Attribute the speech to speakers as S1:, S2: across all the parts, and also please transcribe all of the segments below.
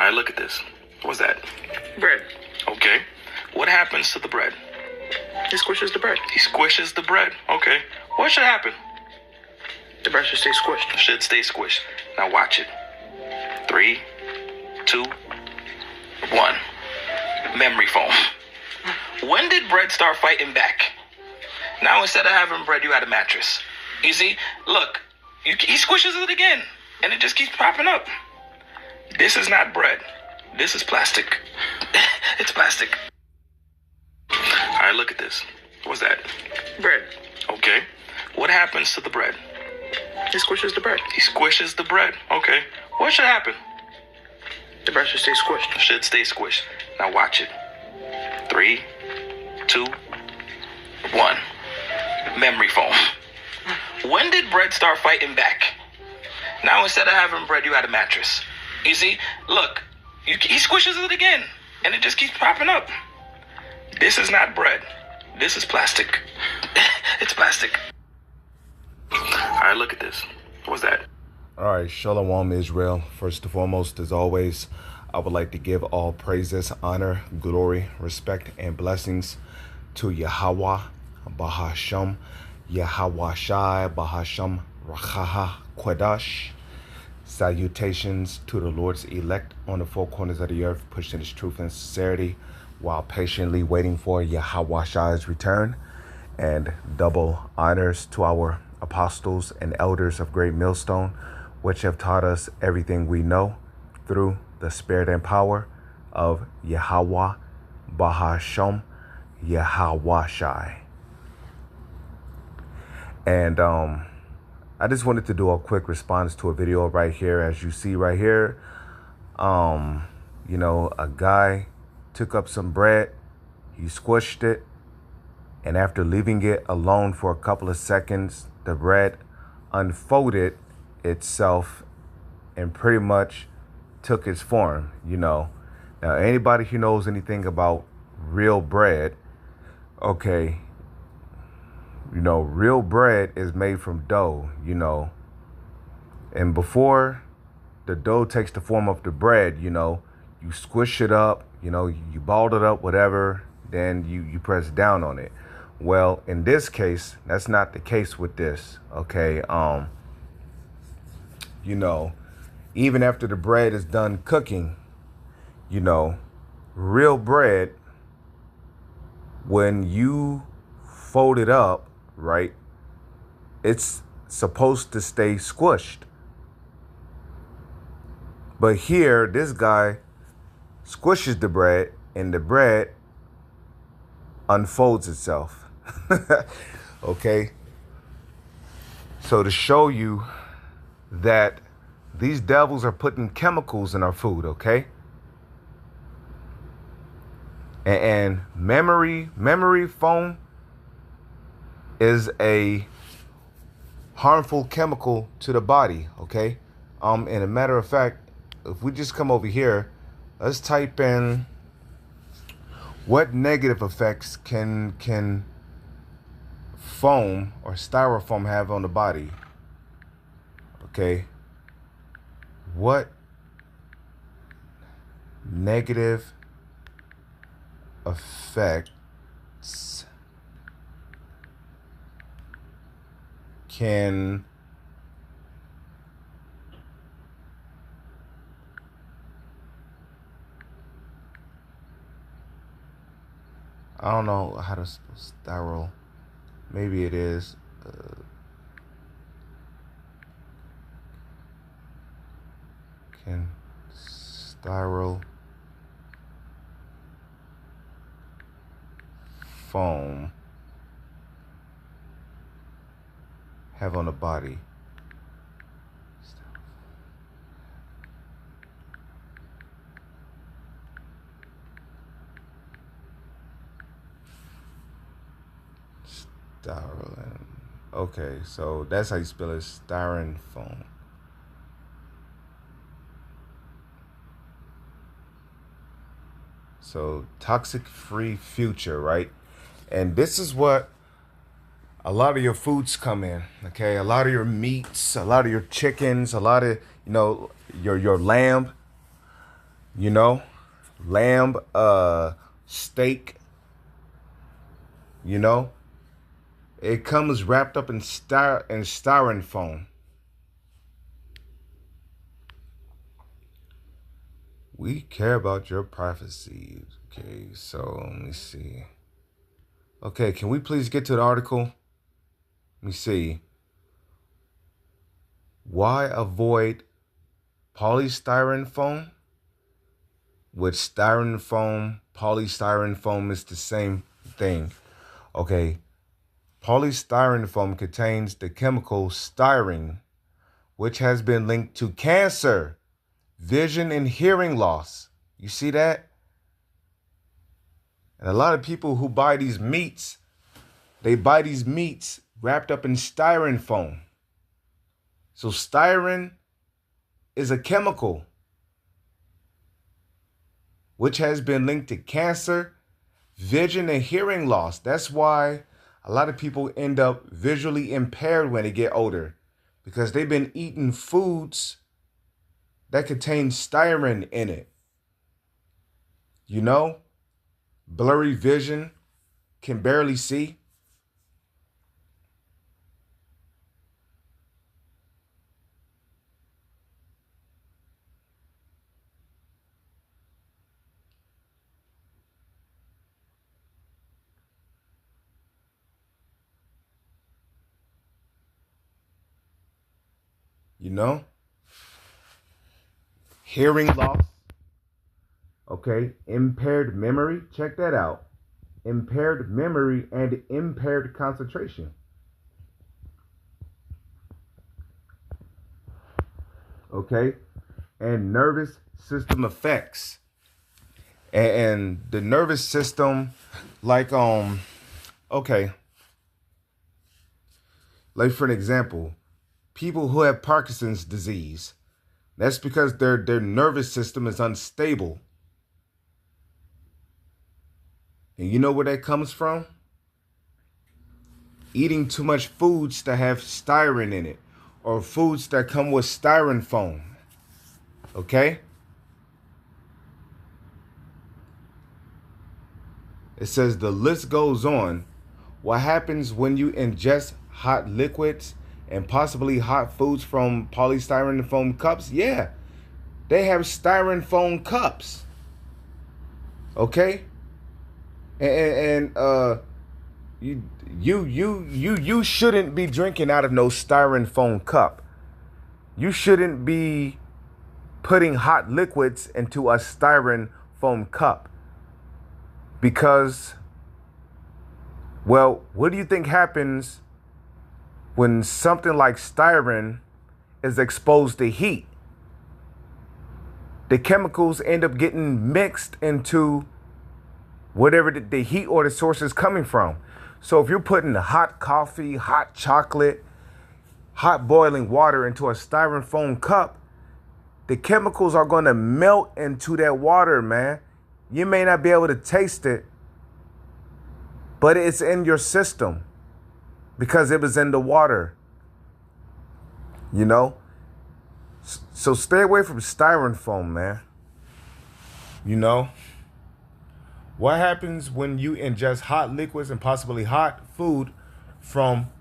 S1: right, look at this. What's that?
S2: Bread.
S1: Okay. What happens to the bread?
S2: He squishes the bread.
S1: He squishes the bread. Okay. What should happen?
S2: The bread should stay squished.
S1: Should stay squished. Now watch it. 3, 2, 1. Memory foam. When did bread start fighting back? Now instead of having bread, you had a mattress. You see? Look. He squishes it again. And it just keeps popping up. This is not bread. This is plastic. It's plastic. All right, look at this. What's that?
S2: Bread.
S1: Okay. What happens to the bread?
S2: He squishes the bread.
S1: He squishes the bread. Okay. What should happen?
S2: The bread should stay squished.
S1: Should stay squished. Now watch it. 3, 2, 1. Memory foam. When did bread start fighting back? Now instead of having bread, you had a mattress. You see? Look. He squishes it again. And it just keeps popping up. This is not bread. This is plastic. It's plastic. All right, look at this. What's that?
S3: All right, Shalom Israel. First and foremost, as always, I would like to give all praises, honor, glory, respect, and blessings to Yahweh, Bahasham, Yahweh Shai, Bahasham, Rachaha, Quadash. Salutations to the Lord's elect on the four corners of the earth, pushing His truth and sincerity while patiently waiting for Yahweh Shai's return. And double honors to our apostles and elders of Great Millstone, which have taught us everything we know through the spirit and power of Yahweh, Bahasham, Yahweh Shai. And I just wanted to do a quick response to a video right here. As you see right here, a guy took up some bread, he squished it, and after leaving it alone for a couple of seconds, the bread unfolded itself and pretty much took its form, Now, anybody who knows anything about real bread, okay, real bread is made from dough, And before the dough takes the form of the bread, you squish it up, you balled it up, whatever, then you press down on it. Well, in this case, that's not the case with this, okay? Even after the bread is done cooking, real bread, when you fold it up, right, it's supposed to stay squished. But here, this guy squishes the bread and the bread unfolds itself. Okay? So to show you that these devils are putting chemicals in our food, okay? And memory foam is a harmful chemical to the body, okay? And a matter of fact, if we just come over here, let's type in what negative effects can foam or styrofoam have on the body. Okay. What negative effects can I don't know how to spell styro. Maybe it is. Can styro foam have on the body? Styrofoam. Okay, so that's how you spell it, styrofoam. So toxic-free future, right? And this is what a lot of your foods come in, okay? A lot of your meats, a lot of your chickens, a lot of, your lamb. You know, lamb, steak, you know, it comes wrapped up in styrofoam. We care about your privacy. Okay, so let me see. Okay, can we please get to the article? Let me see. Why avoid polystyrene foam? With styrofoam, polystyrene foam is the same thing. Okay, polystyrene foam contains the chemical styrene, which has been linked to cancer, vision, and hearing loss. You see that? And a lot of people who buy these meats, they buy these meats wrapped up in styrene foam. So styrene is a chemical which has been linked to cancer, vision, and hearing loss. That's why a lot of people end up visually impaired when they get older, because they've been eating foods that contain styrene in it. You know, blurry vision, can barely see. You know, hearing loss. Okay, impaired memory. Check that out. Impaired memory and impaired concentration. Okay, and nervous system effects. And the nervous system, like okay, like for an example, people who have Parkinson's disease, that's because their nervous system is unstable. And you know where that comes from? Eating too much foods that have styrene in it, or foods that come with styrofoam foam. Okay? It says the list goes on. What happens when you ingest hot liquids and possibly hot foods from polystyrene foam cups? Yeah, they have styrofoam cups. Okay? And you shouldn't be drinking out of no styrofoam cup. You shouldn't be putting hot liquids into a styrofoam cup. Because, well, what do you think happens when something like styrene is exposed to heat? The chemicals end up getting mixed into whatever the heat or the source is coming from. So if you're putting hot coffee, hot chocolate, hot boiling water into a styrofoam cup, the chemicals are going to melt into that water, man. You may not be able to taste it, but it's in your system because it was in the water. You know? So stay away from styrofoam, man. You know? What happens when you ingest hot liquids and possibly hot food from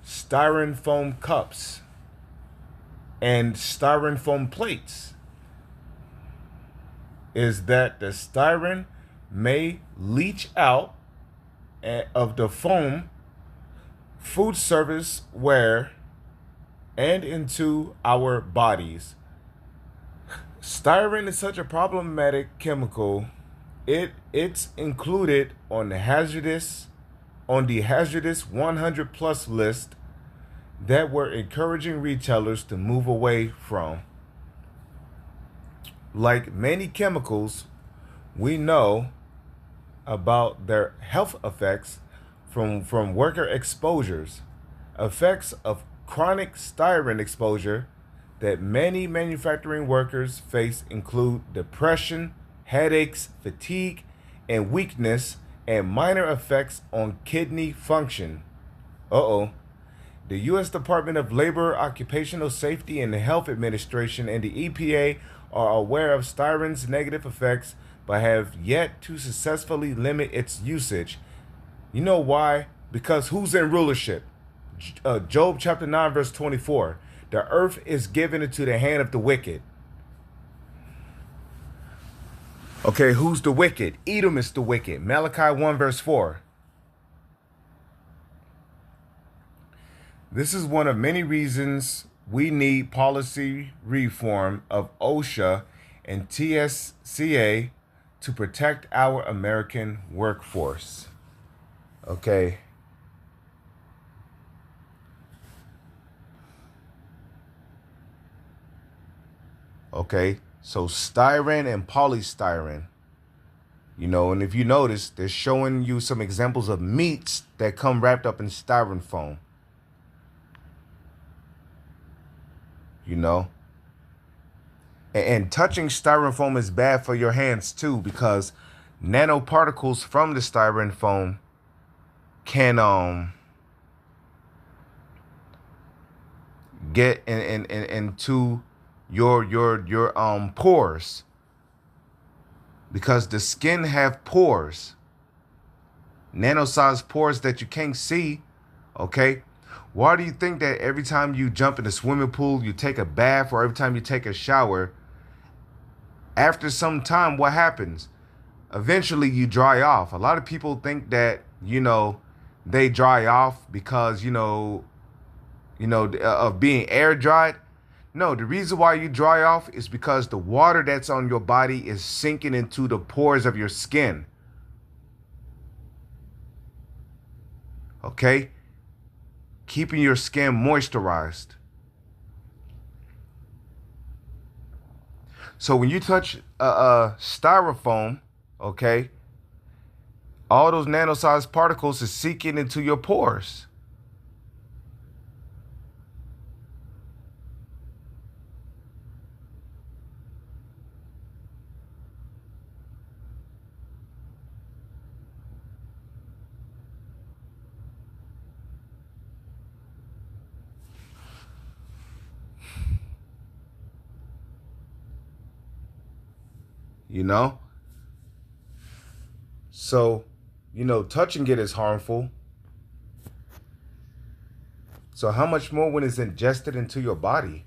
S3: styrofoam cups and styrofoam plates? Is that the styrene may leach out of the foam, food service ware, and into our bodies. Styrene is such a problematic chemical. It's included on the hazardous 100 plus list that we're encouraging retailers to move away from. Like many chemicals, we know about their health effects from worker exposures. Effects of chronic styrene exposure that many manufacturing workers face include depression, headaches, fatigue, and weakness, and minor effects on kidney function. The U.S. Department of Labor, Occupational Safety and Health Administration, and the EPA are aware of styrene's negative effects, but have yet to successfully limit its usage. You know why? Because who's in rulership? Job chapter 9, verse 24. The earth is given into the hand of the wicked. Okay, who's the wicked? Edom is the wicked. Malachi 1, verse 4. This is one of many reasons we need policy reform of OSHA and TSCA to protect our American workforce. Okay. Okay, so styrene and polystyrene. You know, and if you notice, they're showing you some examples of meats that come wrapped up in styrofoam. You know, and touching styrofoam is bad for your hands too, because nanoparticles from the styrofoam can get into your pores, because the skin have pores, nano-sized pores that you can't see. Okay, why do you think that every time you jump in a swimming pool, you take a bath, or every time you take a shower, after some time, what happens? Eventually you dry off. A lot of people think that, you know, they dry off because, you know, of being air dried. No, the reason why you dry off is because the water that's on your body is sinking into the pores of your skin. Okay? Keeping your skin moisturized. So when you touch styrofoam, okay, all those nano-sized particles is seeking into your pores. You know? So, you know, touching it is harmful. So how much more when it's ingested into your body?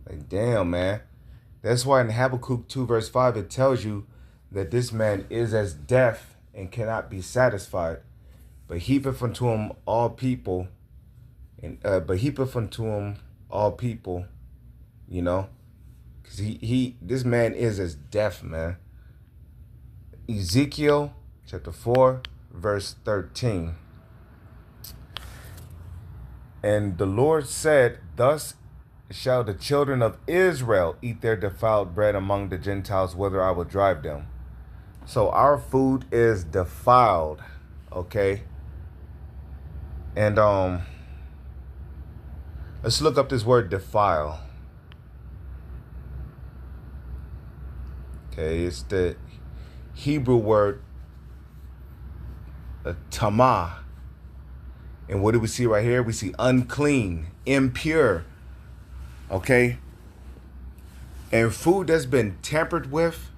S3: Like, damn, man. That's why in Habakkuk 2 verse 5, it tells you that this man is as deaf and cannot be satisfied, but heapeth unto him all people, and you know, because this man is as deaf, man. Ezekiel chapter 4 verse 13. And the Lord said, thus shall the children of Israel eat their defiled bread among the Gentiles, whither I will drive them. So our food is defiled, okay? And let's look up this word defile. Okay, it's the Hebrew word tamah. And what do we see right here? We see unclean, impure. Okay? And food that's been tampered with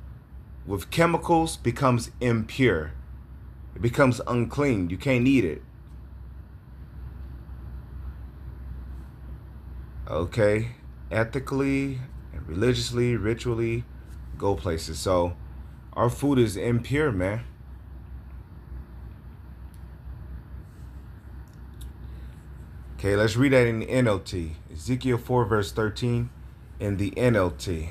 S3: chemicals becomes impure. It becomes unclean. You can't eat it. okay, ethically and religiously, ritually, go places. So our food is impure, man. Okay, let's read that in the NLT. Ezekiel 4 verse 13 in the NLT.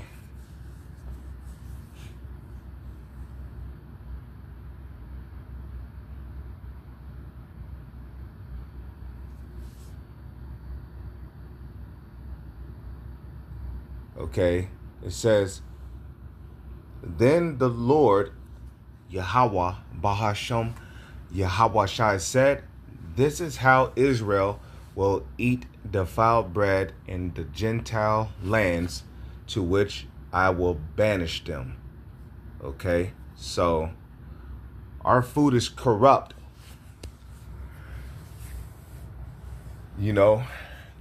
S3: Okay, it says, then the Lord, Yahweh, Bahasham, Yahweh Shai said, this is how Israel will eat defiled bread in the Gentile lands to which I will banish them. Okay, so our food is corrupt, you know,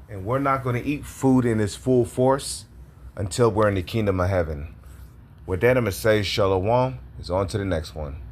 S3: and we're not going to eat food in its full force until we're in the kingdom of heaven. With that, I'm going to say shalom. It's on to the next one.